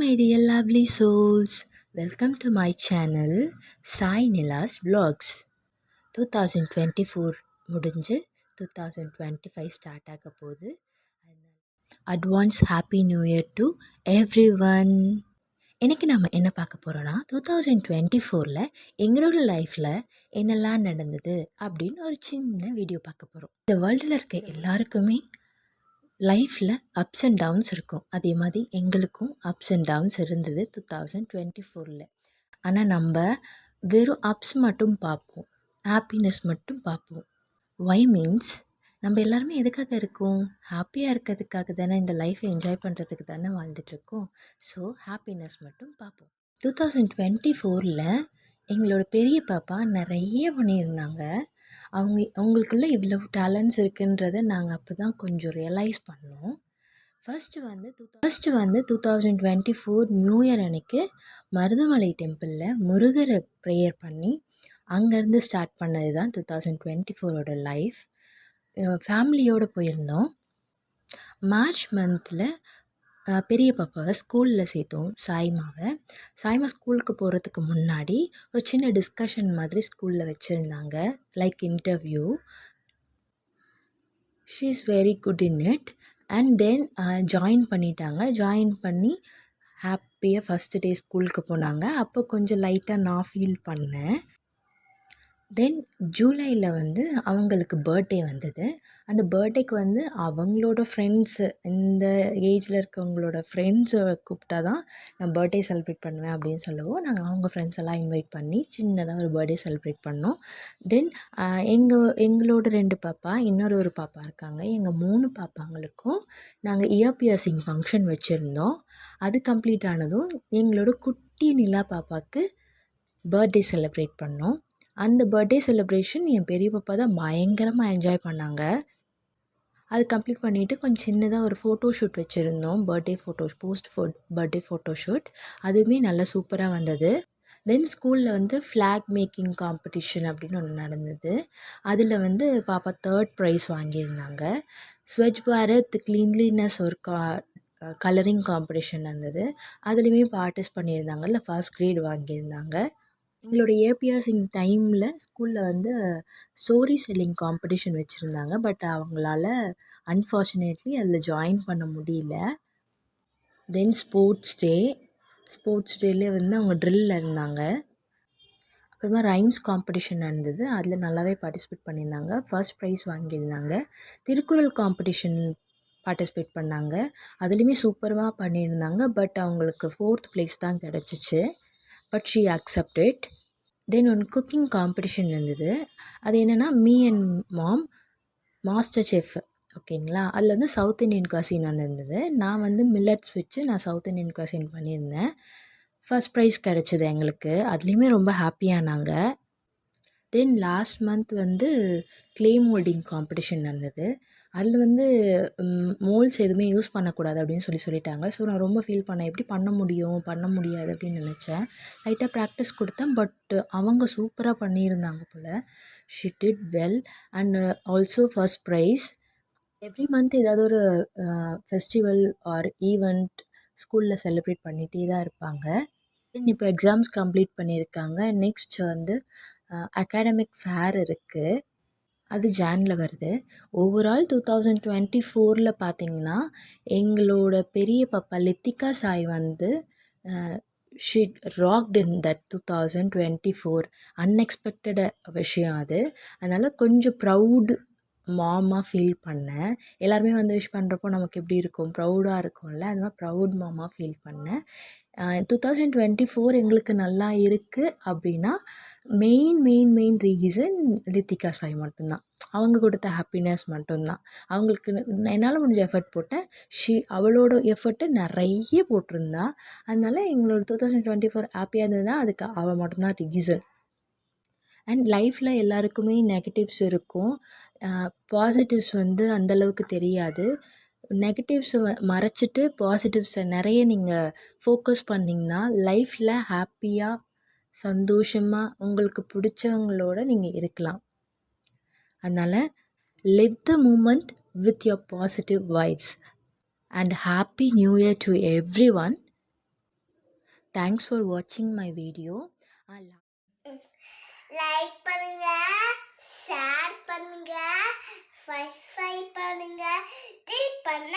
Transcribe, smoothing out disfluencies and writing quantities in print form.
my dear lovely souls. Welcome to my channel Sai Nila's Vlogs. 2024 முடிஞ்சு 2025 start ஆக போகுது. Advance happy new year to every one. இன்றைக்கி நம்ம என்ன பார்க்க போகிறோன்னா 2024 எங்களோட லைஃப்பில் என்னெல்லாம் நடந்தது அப்படின்னு ஒரு சின்ன வீடியோ பார்க்க போகிறோம். இந்த வேர்ல்டில் இருக்க எல்லாருக்குமே லைஃப்பில் அப்ஸ் அண்ட் டவுன்ஸ் இருக்கும். அதே மாதிரி எங்களுக்கும் அப்ஸ் அண்ட் டவுன்ஸ் இருந்தது 2024. ஆனால் நம்ம வெறும் அப்ஸ் மட்டும் பார்ப்போம், ஹாப்பினஸ் மட்டும் பார்ப்போம். ஒய் மீன்ஸ் நம்ம எல்லாருமே எதுக்காக இருக்கோம்? ஹாப்பியாக இருக்கிறதுக்காக தானே, இந்த லைஃப்பை என்ஜாய் பண்ணுறதுக்கு தானே வாழ்ந்துட்டுருக்கோம். ஸோ ஹாப்பினஸ் மட்டும் பார்ப்போம். 2024 எங்களோட பெரிய பாப்பா நிறைய பண்ணியிருந்தாங்க. அவங்களுக்குள்ள இவ்வளோ டேலண்ட்ஸ் இருக்குன்றதை நாங்கள் அப்போ தான் கொஞ்சம் ரியலைஸ் பண்ணோம். ஃபஸ்ட்டு வந்து 2024 நியூ இயர் அன்னைக்கு மருதமலை டெம்பிளில் முருகரை ப்ரேயர் பண்ணி அங்கேருந்து ஸ்டார்ட் பண்ணது தான் 2024 லைஃப். ஃபேமிலியோடு போயிருந்தோம். மார்ச் மந்தில் பெரிய பாப்பாவை ஸ்கூலில் சேர்த்தோம். சாய்மா ஸ்கூலுக்கு போகிறதுக்கு முன்னாடி ஒரு சின்ன டிஸ்கஷன் மாதிரி ஸ்கூலில் வச்சுருந்தாங்க, like interview. She is very good in it. And then join பண்ணி ஹாப்பியாக ஃபஸ்ட்டு டே ஸ்கூலுக்கு போனாங்க. அப்போ கொஞ்சம் லைட்டாக நான் ஃபீல் பண்ணேன். தென் ஜூலையில் வந்து அவங்களுக்கு பர்த்டே வந்தது. அந்த பர்த்டேக்கு வந்து அவங்களோட ஃப்ரெண்ட்ஸு, இந்த ஏஜில் இருக்கவங்களோட ஃப்ரெண்ட்ஸை கூப்பிட்டா தான் நான் பர்த்டே செலிப்ரேட் பண்ணுவேன் அப்படின்னு சொல்லவும், நாங்கள் அவங்க ஃப்ரெண்ட்ஸ் எல்லாம் இன்வைட் பண்ணி சின்னதாக ஒரு பர்த்டே செலிப்ரேட் பண்ணோம். தென் எங்களோட 2 பாப்பா, இன்னொரு பாப்பா இருக்காங்க. எங்கள் 3 பாப்பாங்களுக்கும் நாங்கள் இயர் பியர்சிங் ஃபங்க்ஷன் வச்சுருந்தோம். அது கம்ப்ளீட் ஆனதும் எங்களோட குட்டி நிலா பாப்பாவுக்கு பர்த்டே செலிப்ரேட் பண்ணோம். அந்த பர்த்டே செலிப்ரேஷன் என் பெரிய பாப்பா தான் பயங்கரமாக என்ஜாய் பண்ணாங்க. அது கம்ப்ளீட் பண்ணிவிட்டு கொஞ்சம் சின்னதாக ஒரு ஃபோட்டோ ஷூட் வச்சுருந்தோம், பர்த்டே ஃபோட்டோ ஷூட். அதுவுமே நல்லா சூப்பராக வந்தது. தென் ஸ்கூலில் வந்து ஃப்ளாக் மேக்கிங் காம்படிஷன் அப்படின்னு ஒன்று நடந்தது. அதில் வந்து பாப்பா 3rd ப்ரைஸ் வாங்கியிருந்தாங்க. ஸ்வச் பாரத் க்ளீன்லினஸ் ஒரு கலரிங் காம்படிஷன் இருந்தது. அதுலேயுமே பார்ட்டிஸ் பண்ணியிருந்தாங்க. அதில் ஃபர்ஸ்ட் கிரேட் வாங்கியிருந்தாங்க. எங்களோட ஏபிஎஸ்சிங் டைமில் ஸ்கூலில் வந்து ஸ்டோரி செல்லிங் காம்படிஷன் வச்சுருந்தாங்க. பட் அவங்களால அன்ஃபார்ச்சுனேட்லி அதில் ஜாயின் பண்ண முடியல. தென் ஸ்போர்ட்ஸ் டேலே வந்து அவங்க ட்ரில்லில் இருந்தாங்க. அப்புறமா ரைம்ஸ் காம்படிஷன் நடந்தது. அதில் நல்லாவே பார்ட்டிசிபேட் பண்ணியிருந்தாங்க. ஃபர்ஸ்ட் ப்ரைஸ் வாங்கியிருந்தாங்க. திருக்குறள் காம்படிஷன் பார்ட்டிசிபேட் பண்ணாங்க. அதுலேயுமே சூப்பராக பண்ணியிருந்தாங்க. பட் அவங்களுக்கு 4th ப்ளேஸ் தான் கிடச்சிச்சு. But she accepted. தென் ஒன்று குக்கிங் காம்படிஷன் இருந்தது. அது என்னென்னா மீ அண்ட் மாம் மாஸ்டர் செஃப், ஓகேங்களா. அதில் வந்து சவுத் இண்டியன் கசின் வந்திருந்தது. நான் வந்து மில்லட்ஸ் வச்சு நான் சவுத் இண்டியன் கசின் பண்ணியிருந்தேன். ஃபர்ஸ்ட் ப்ரைஸ் கிடச்சிது எங்களுக்கு. அதுலேயுமே ரொம்ப ஹாப்பியானாங்க. தென் லாஸ்ட் மந்த் வந்து க்ளே மோல்டிங் காம்படிஷன் நடந்தது. அதில் வந்து மோல்ட்ஸ் எதுவுமே யூஸ் பண்ணக்கூடாது அப்படின்னு சொல்லிட்டாங்க. ஸோ நான் ரொம்ப ஃபீல் பண்ணேன், எப்படி பண்ண முடியாது அப்படின்னு நினச்சேன். லைட்டாக ப்ராக்டிஸ் கொடுத்தேன். பட் அவங்க சூப்பராக பண்ணியிருந்தாங்க போல். She did well and also first prize. Every month ஏதாவது ஒரு ஃபெஸ்டிவல் ஆர் ஈவெண்ட் ஸ்கூலில் செலிப்ரேட் பண்ணிகிட்டே தான் இருப்பாங்க. தென் இப்போ எக்ஸாம்ஸ் கம்ப்ளீட் பண்ணியிருக்காங்க. நெக்ஸ்ட் வந்து அகாடமிக் ஃபேர் இருக்குது, அது ஜானில் வருது. ஓவரால் 2024 பார்த்திங்கன்னா எங்களோட பெரிய பாப்பா லித்திகா சாய் வந்து she wrought in that 2024. Unexpected விஷயம் அது. அதனால் கொஞ்சம் ப்ரவுட் மாமாக ஃபீல் பண்ணேன். எல்லாருமே வந்து விஷ் பண்ணுறப்போ நமக்கு எப்படி இருக்கும், ப்ரௌடாக இருக்கும்ல. அது மாதிரி ப்ரவுட் மாமாக ஃபீல் பண்ணேன். 2024 எங்களுக்கு நல்லா இருக்குது அப்படின்னா மெயின் ரீசன் லித்திகா சாய் மட்டும்தான். அவங்க கொடுத்த ஹாப்பினஸ் மட்டும்தான். அவங்களுக்கு என்னால் முடிஞ்ச எஃபர்ட் போட்டேன். அவளோட எஃபர்ட்டு நிறைய போட்டிருந்தா. அதனால எங்களோட 2024 ஹாப்பியாக இருந்ததுன்னா அதுக்கு அவள் மட்டும்தான் ரீசன். அண்ட் லைஃப்பில் எல்லாருக்குமே நெகட்டிவ்ஸ் இருக்கும், பாசிட்டிவ்ஸ் வந்து அந்தளவுக்கு தெரியாது. நெகட்டிவ்ஸை மறைச்சிட்டு பாசிட்டிவ்ஸை நிறைய நீங்கள் ஃபோக்கஸ் பண்ணிங்கன்னா லைஃப்பில் ஹாப்பியாக சந்தோஷமாக உங்களுக்கு பிடிச்சவங்களோட நீங்கள் இருக்கலாம். அதனால் live the moment with your positive vibes and happy new year to everyone. Thanks for வாட்சிங் மை வீடியோ. லைக் பண்ணுங்க, ஷேர் பண்ணுங்க, சப்ஸ்கிரைப் பண்ணுங்க, கிளிக் பண்ண